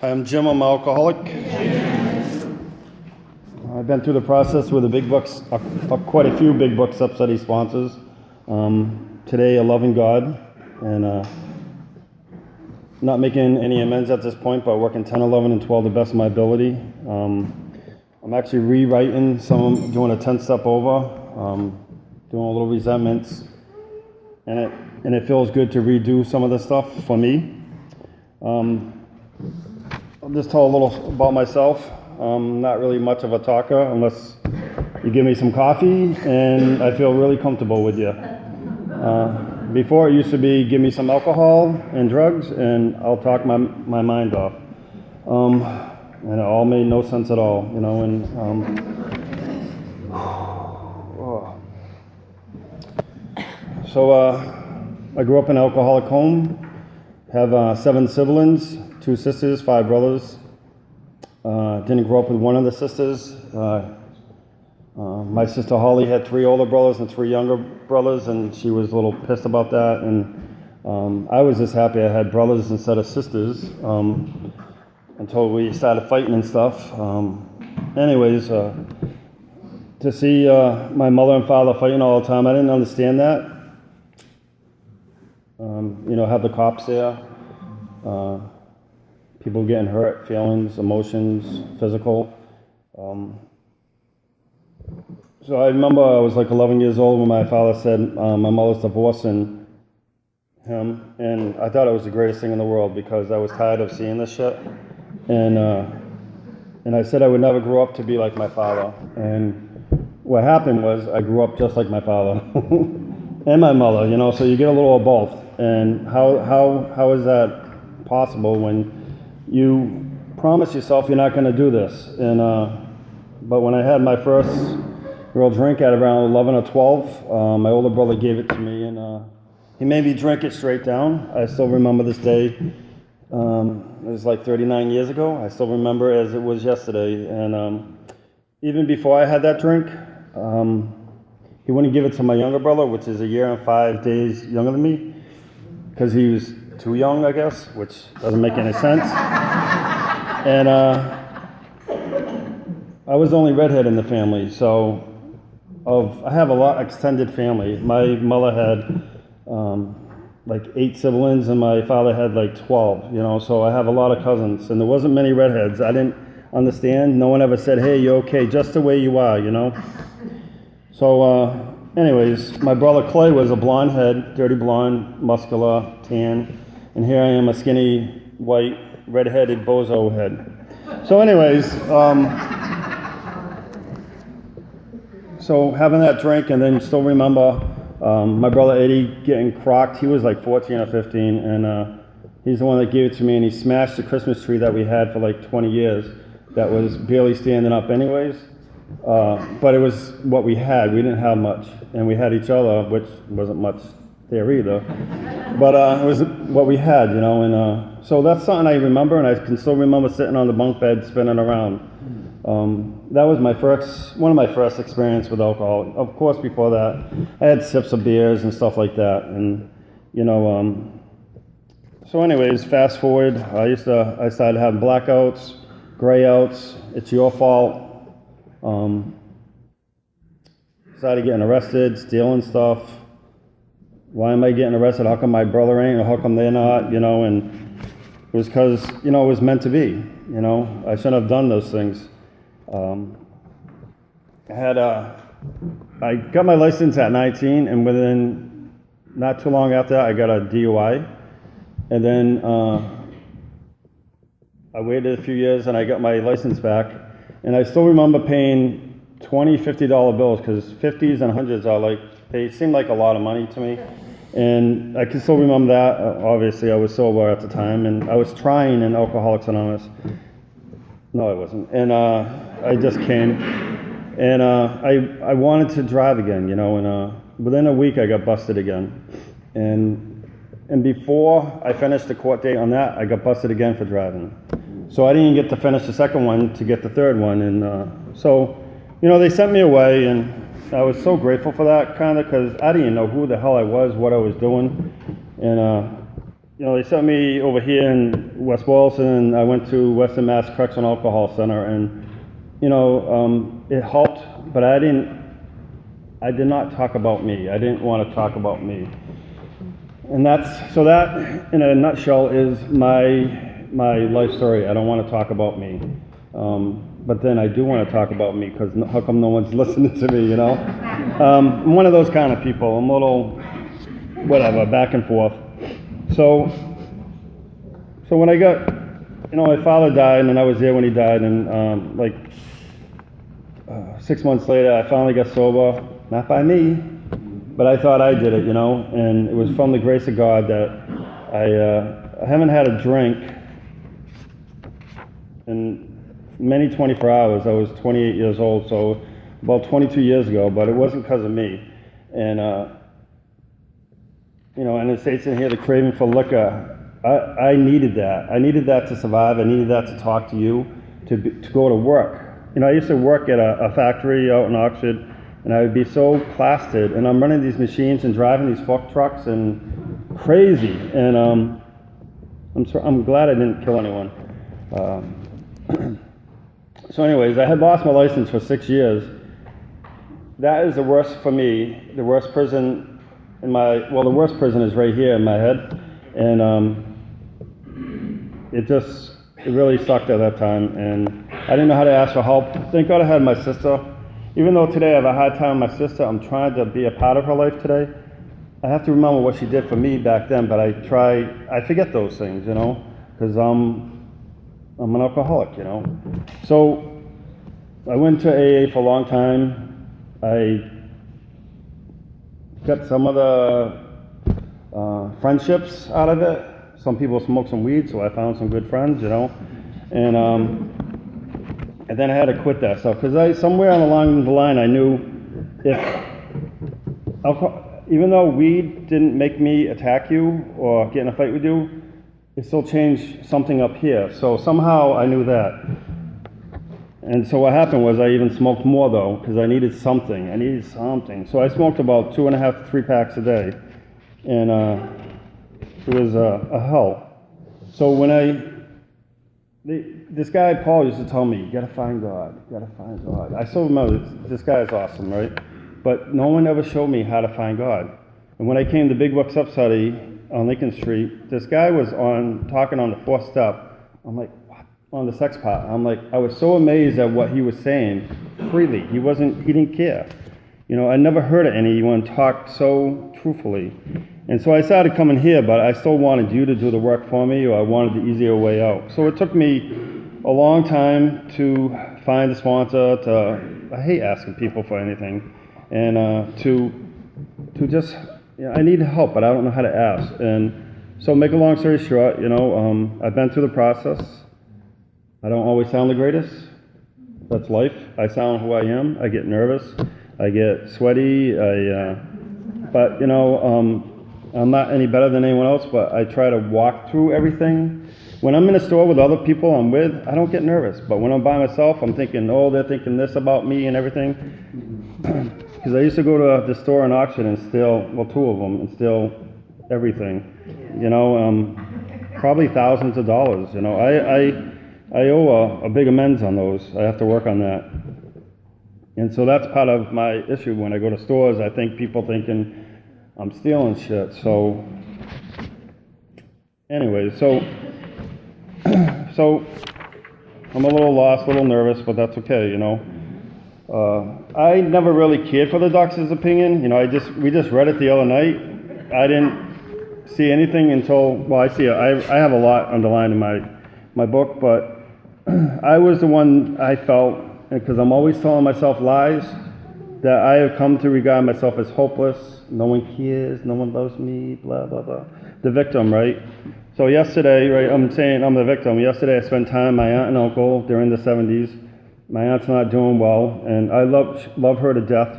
Hi, I'm Jim. I'm an alcoholic. I've been through the process with the big bucks, quite a few big buck subsidy sponsors. Today, a loving God, and not making any amends at this point, but working 10, 11, and 12 the best of my ability. I'm actually rewriting some, doing a 10-step over, doing a little resentments, and it feels good to redo some of the stuff for me. I'll just tell a little about myself. I'm not really much of a talker unless you give me some coffee and I feel really comfortable with you. Before it used to be give me some alcohol and drugs and I'll talk my mind off. And it all made no sense at all, you know. I grew up in an alcoholic home, have 7 siblings, 2 sisters, 5 brothers. Didn't grow up with one of the sisters. My sister Holly had 3 older brothers and 3 younger brothers, and she was a little pissed about that. And I was just happy I had brothers instead of sisters until we started fighting and stuff. To see my mother and father fighting all the time, I didn't understand that. Have the cops there. People getting hurt, feelings, emotions, physical. So I remember I was like 11 years old when my father said my mother's divorcing him, and I thought it was the greatest thing in the world because I was tired of seeing this shit. And I said I would never grow up to be like my father. And what happened was I grew up just like my father and my mother, so you get a little of both. And how is that possible when you promise yourself you're not going to do this? But when I had my first real drink at around 11 or 12, my older brother gave it to me, and he made me drink it straight down. I still remember this day. It was like 39 years ago. I still remember it as it was yesterday. And even before I had that drink, he wouldn't give it to my younger brother, which is a year and 5 days younger than me, because he was too young, I guess, which doesn't make any sense. And I was the only redhead in the family, so I have a lot extended family. My mother had like 8 siblings, and my father had like 12, so I have a lot of cousins, and there wasn't many redheads. I didn't understand. No one ever said, hey, you're okay, just the way you are, So my brother Clay was a blonde head, dirty blonde, muscular, tan, and here I am, a skinny, white, red-headed bozo head. So so having that drink, and then still remember my brother Eddie getting crocked. He was like 14 or 15, and he's the one that gave it to me, and he smashed the Christmas tree that we had for like 20 years that was barely standing up anyways. But it was what we had. We didn't have much, and we had each other, which wasn't much there either. But it was what we had, and so that's something I remember, and I can still remember sitting on the bunk bed spinning around. That was one of my first experience with alcohol. Of course, before that, I had sips of beers and stuff like that, and fast forward, I started having blackouts, grayouts. It's your fault. Started getting arrested, stealing stuff. Why am I getting arrested? How come my brother ain't, or how come they're not? And it was because, it was meant to be. I shouldn't have done those things. I got my license at 19, and within not too long after that, I got a DUI. And then I waited a few years, and I got my license back. And I still remember paying $20, $50 bills, because 50s and 100s are they seem like a lot of money to me. And I can still remember that. Obviously, I was sober at the time, and I was trying in Alcoholics Anonymous. No, I wasn't. And I just came, and I wanted to drive again, and within a week I got busted again. And before I finished the court date on that, I got busted again for driving. So I didn't get to finish the second one to get the third one. And so they sent me away, and I was so grateful for that, kind of, because I didn't know who the hell I was, what I was doing. And they sent me over here in West Boylston, and I went to Western Mass Correctional Alcohol Center, and it helped, but I did not talk about me. I didn't want to talk about me. And that, in a nutshell, is my life story. I don't want to talk about me. But then I do want to talk about me, because how come no one's listening to me, I'm one of those kind of people. I'm a little, whatever, back and forth. So when I got, my father died, and I was there when he died, and 6 months later, I finally got sober. Not by me, but I thought I did it, and it was from the grace of God that I haven't had a drink in many 24 hours. I was 28 years old, so about 22 years ago, but it wasn't because of me. And, and it states in here, the craving for liquor. I needed that. I needed that to survive. I needed that to talk to you, to go to work. I used to work at a factory out in Oxford, and I would be so plastered, and I'm running these machines and driving these fork trucks and crazy. And I'm glad I didn't kill anyone. So anyways, I had lost my license for 6 years. That is the worst for me. The worst prison the worst prison is right here in my head. And it really sucked at that time. And I didn't know how to ask for help. Thank God I had my sister. Even though today I have a hard time with my sister, I'm trying to be a part of her life today. I have to remember what she did for me back then, but I forget those things, because I'm an alcoholic, So I went to AA for a long time. I got some of the friendships out of it. Some people smoke some weed, so I found some good friends, And then I had to quit that stuff, because somewhere along the line I knew even though weed didn't make me attack you or get in a fight with you, it still changed something up here. So somehow I knew that. And so what happened was I even smoked more, though, because I needed something. So I smoked about 2.5 to 3 packs a day. And it was a hell. So when this guy, Paul, used to tell me, you gotta find God, you gotta find God. I still remember, this guy is awesome, right? But no one ever showed me how to find God. And when I came to Big Book Substudy on Lincoln Street, this guy was talking on the 4th step. I'm like, what? On the sex part. I'm like, I was so amazed at what he was saying freely. He didn't care. I never heard anyone talk so truthfully. And so I started coming here, but I still wanted you to do the work for me, or I wanted the easier way out. So it took me a long time to find a sponsor. I hate asking people for anything, and to just, I need help, but I don't know how to ask. And so, make a long story short, I've been through the process. I don't always sound the greatest. That's life. I sound who I am. I get nervous. I get sweaty. But I'm not any better than anyone else, but I try to walk through everything. When I'm in a store with other people I'm with, I don't get nervous. But when I'm by myself, I'm thinking, they're thinking this about me and everything. Because I used to go to the store in Oxford and steal, 2 of them, and steal everything. Probably thousands of dollars. I owe a big amends on those. I have to work on that. And so that's part of my issue when I go to stores. I think people thinking I'm stealing shit. So anyway, so I'm a little lost, a little nervous, but that's okay, I never really cared for the doctor's opinion. We just read it the other night. I didn't see anything until, I see it. I have a lot underlined in my book, but I was the one I felt, because I'm always telling myself lies, that I have come to regard myself as hopeless. No one cares, no one loves me, blah, blah, blah. The victim, right? So yesterday, right, I'm saying I'm the victim. Yesterday I spent time with my aunt and uncle. They're in the 70s. My aunt's not doing well, and I love her to death,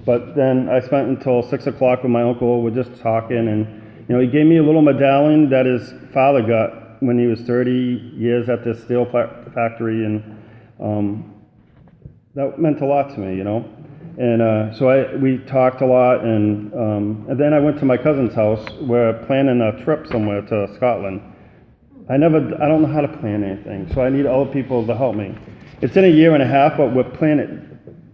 But then I spent until 6 o'clock with my uncle. We're just talking, and he gave me a little medallion that his father got when he was 30 years at this steel factory, and that meant a lot to me, And so we talked a lot, and then I went to my cousin's house. We're planning a trip somewhere to Scotland. I don't know how to plan anything, so I need other people to help me. It's in a year and a half, but we're planning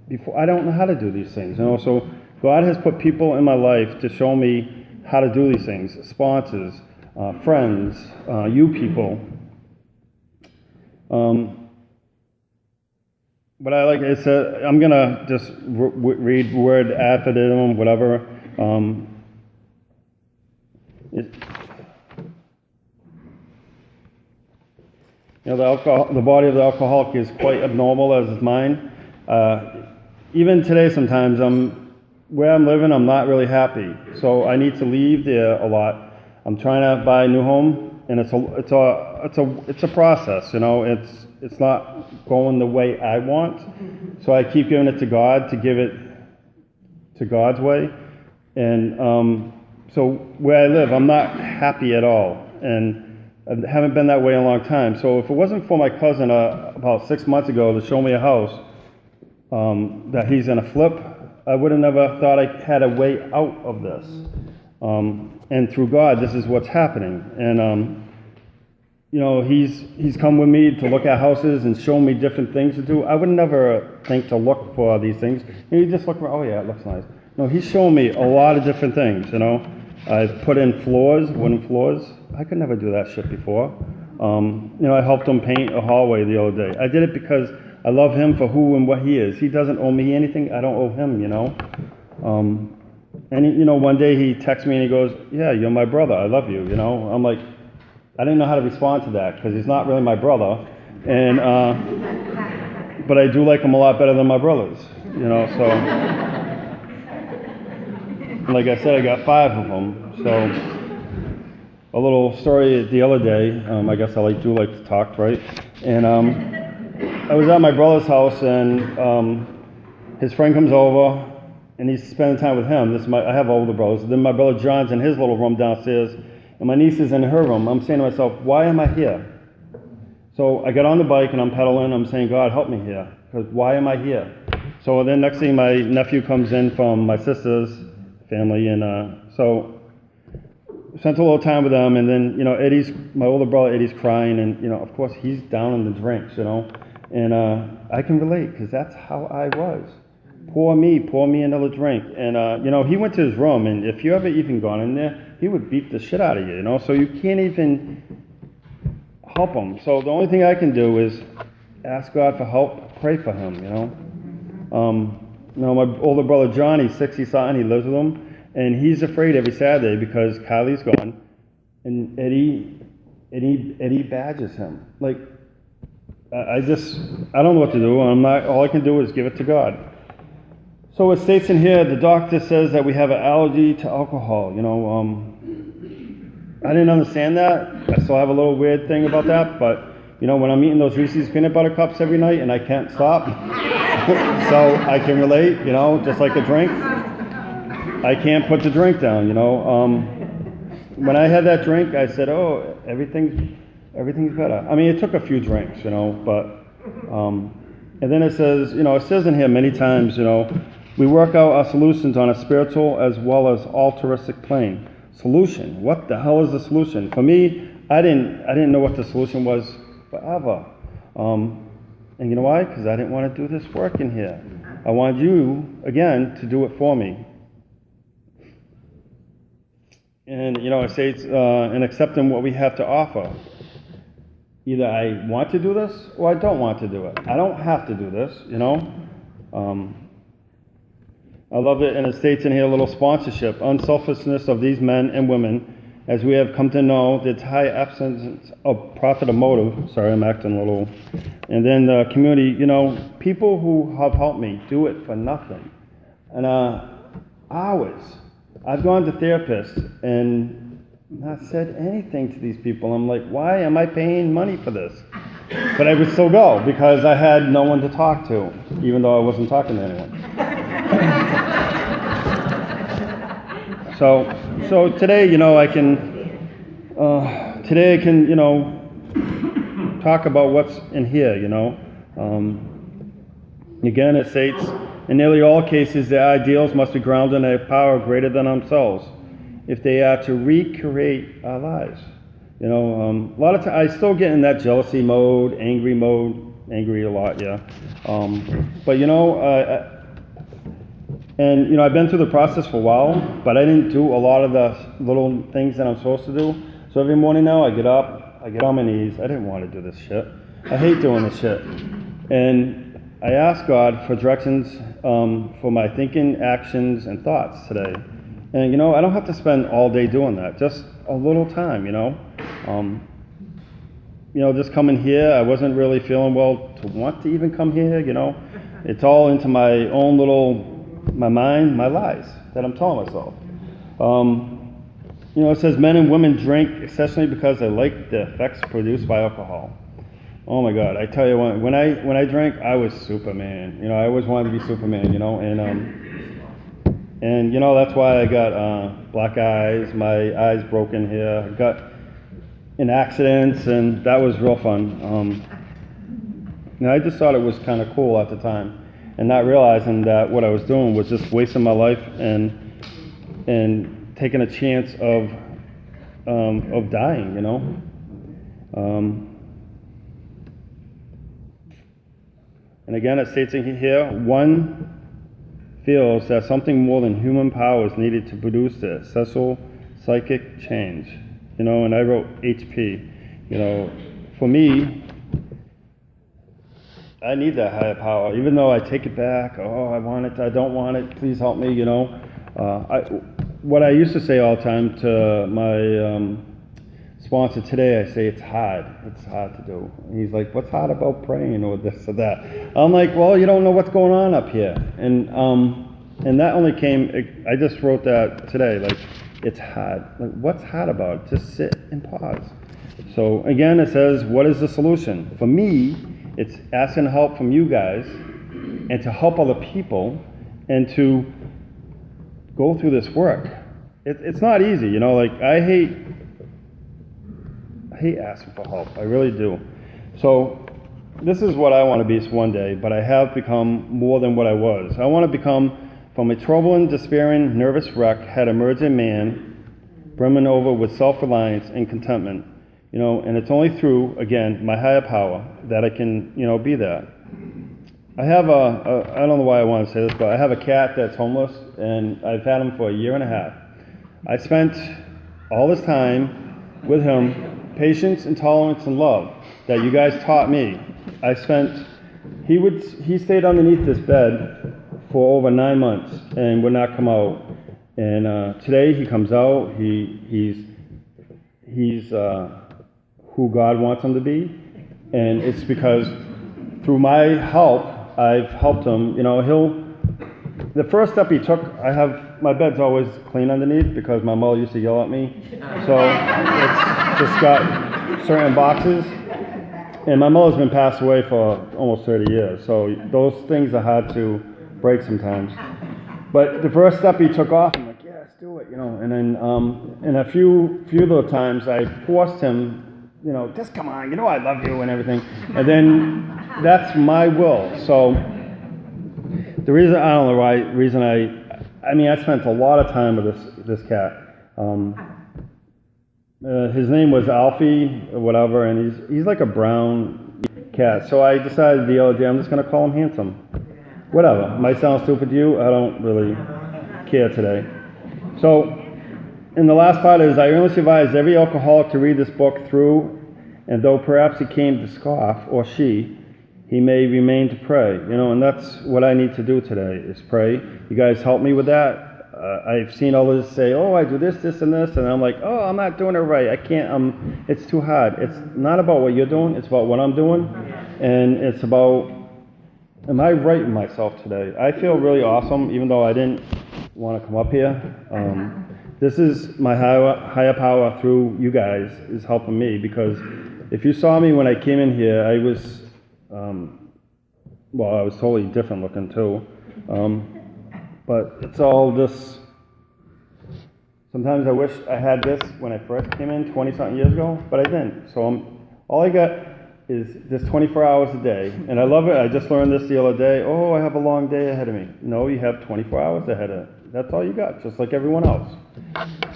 before. I don't know how to do these things, So God has put people in my life to show me how to do these things. Sponsors, friends, you people. But I like it said, I'm gonna just read word after them, whatever. The body of the alcoholic is quite abnormal, as is mine. Even today, sometimes where I'm living, I'm not really happy, so I need to leave there a lot. I'm trying to buy a new home, and it's a process, It's not going the way I want, so I keep giving it to God to give it to God's way. And so where I live, I'm not happy at all, and I haven't been that way in a long time. So if it wasn't for my cousin about 6 months ago to show me a house that he's gonna flip, I would have never thought I had a way out of this. And through God, this is what's happening. And he's come with me to look at houses and show me different things to do. I would never think to look for these things. You just look around, oh yeah, it looks nice. No, he's shown me a lot of different things, I've put in wooden floors. I could never do that shit before. I helped him paint a hallway the other day. I did it because I love him for who and what he is. He doesn't owe me anything. I don't owe him, And one day he texts me and he goes, yeah, you're my brother. I love you, I'm like, I didn't know how to respond to that because he's not really my brother. And, but I do like him a lot better than my brothers, so. Like I said, I got 5 of them. So a little story the other day. I guess I do like to talk, right? And I was at my brother's house, and his friend comes over, and he's spending time with him. I have older brothers. Then my brother John's in his little room downstairs, and my niece is in her room. I'm saying to myself, why am I here? So I got on the bike, and I'm pedaling. I'm saying, God, help me here, because why am I here? So then next thing, my nephew comes in from my sister's family, and so spent a little time with them, and then my older brother Eddie's crying, and of course he's down in the drinks, and I can relate because that's how I was. Pour me another drink, and he went to his room, and if you ever even gone in there, he would beat the shit out of you, so you can't even help him. So the only thing I can do is ask God for help, pray for him, my older brother John, he's 60-something, he lives with him, and he's afraid every Saturday because Kylie's gone, and Eddie badges him. Like, I don't know what to do. All I can do is give it to God. So it states in here, the doctor says that we have an allergy to alcohol. I didn't understand that. I still have a little weird thing about that, but when I'm eating those Reese's peanut butter cups every night and I can't stop, so I can relate, just like a drink. I can't put the drink down, When I had that drink, I said, oh, everything's better. I mean, it took a few drinks, but, and then it says in here many times, we work out our solutions on a spiritual as well as altruistic plane. Solution. What the hell is the solution? For me, I didn't know what the solution was forever. And you know why? Because I didn't want to do this work in here. I wanted you, again, to do it for me. And, it says, in accepting what we have to offer. Either I want to do this or I don't want to do it. I don't have to do this, I love it, and it states in here a little sponsorship. Unselfishness of these men and women, as we have come to know, the high absence of profit or motive. Sorry, I'm acting a little. And then the community, people who have helped me do it for nothing. And hours. I've gone to therapists and not said anything to these people. I'm like, why am I paying money for this? But I would still go because I had no one to talk to, even though I wasn't talking to anyone. So today, I can talk about what's in here, Again, it states, In nearly all cases, their ideals must be grounded in a power greater than themselves if they are to recreate our lives. A lot of times I still get in that jealousy mode, angry a lot, yeah. But and I've been through the process for a while, but I didn't do a lot of the little things that I'm supposed to do. So every morning now I get up, I get on my knees. I didn't want to do this shit. I hate doing this shit. And I ask God for directions for my thinking, actions, and thoughts today. And I don't have to spend all day doing that. Just a little time, just coming here, I wasn't really feeling well to want to even come here, It's all into my own my mind, my lies that I'm telling myself. It says men and women drink excessively because they like the effects produced by alcohol. Oh my God, I tell you what, when I drank, I was Superman. I always wanted to be Superman, and that's why I got black eyes, my eyes broken here. I got in accidents, and that was real fun. I just thought it was kind of cool at the time, and not realizing that what I was doing was just wasting my life and taking a chance of dying, And again, it states in here, one feels that something more than human power is needed to produce the essential psychic change. And I wrote HP. For me, I need that higher power. Even though I take it back, I want it, I don't want it, please help me, What I used to say all the time to my sponsor today, I say it's hard to do. And he's like, what's hard about praying or this or that? I'm like, well, you don't know what's going on up here. And that only came, I just wrote that today, like, it's hard. Like, what's hard about it? Just sit and pause. So again, it says, what is the solution? For me, it's asking help from you guys and to help other people and to go through this work. It's not easy, I hate asking for help. I really do. So this is what I want to be one day, but I have become more than what I was. I want to become from a troubling, despairing, nervous wreck had emerged a man brimming over with self-reliance and contentment. And it's only through, again, my higher power that I can, be that. I have I don't know why I want to say this, but I have a cat that's homeless, and I've had him for a year and a half. I spent all this time with him, patience and tolerance and love that you guys taught me. He stayed underneath this bed for over 9 months and would not come out. And today he comes out. He's who God wants him to be, and it's because through my help, I've helped him. The first step he took, my bed's always clean underneath because my mother used to yell at me. So it's just got certain boxes. And my mother's been passed away for almost 30 years. So those things are hard to break sometimes. But the first step he took off, I'm like, yeah, let's do it, And then in a few little times, I forced him, just come on, I love you and everything. And then that's my will. So the reason, I don't know why, I spent a lot of time with this cat. His name was Alfie or whatever, and he's like a brown cat. So I decided the other day I'm just going to call him Handsome. Whatever. Might sound stupid to you. I don't really care today. So, in the last part is, I earnestly advise every alcoholic to read this book through, and though perhaps he came to scoff, or she, he may remain to pray. And that's what I need to do today, is pray. You guys help me with that. I've seen others say, I do this, and this, and I'm like, I'm not doing it right. I can't, it's too hard. It's not about what you're doing, it's about what I'm doing, and it's about, am I right in myself today? I feel really awesome, even though I didn't want to come up here. This is my higher power through you guys is helping me, because if you saw me when I came in here, I was, I was totally different looking too. But it's all just, sometimes I wish I had this when I first came in 20-something years ago, but I didn't. So all I got is there's 24 hours a day. And I love it. I just learned this the other day. Oh, I have a long day ahead of me. No, you have 24 hours ahead of you. That's all you got, just like everyone else.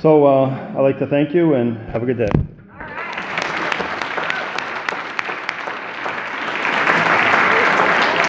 So I'd like to thank you and have a good day.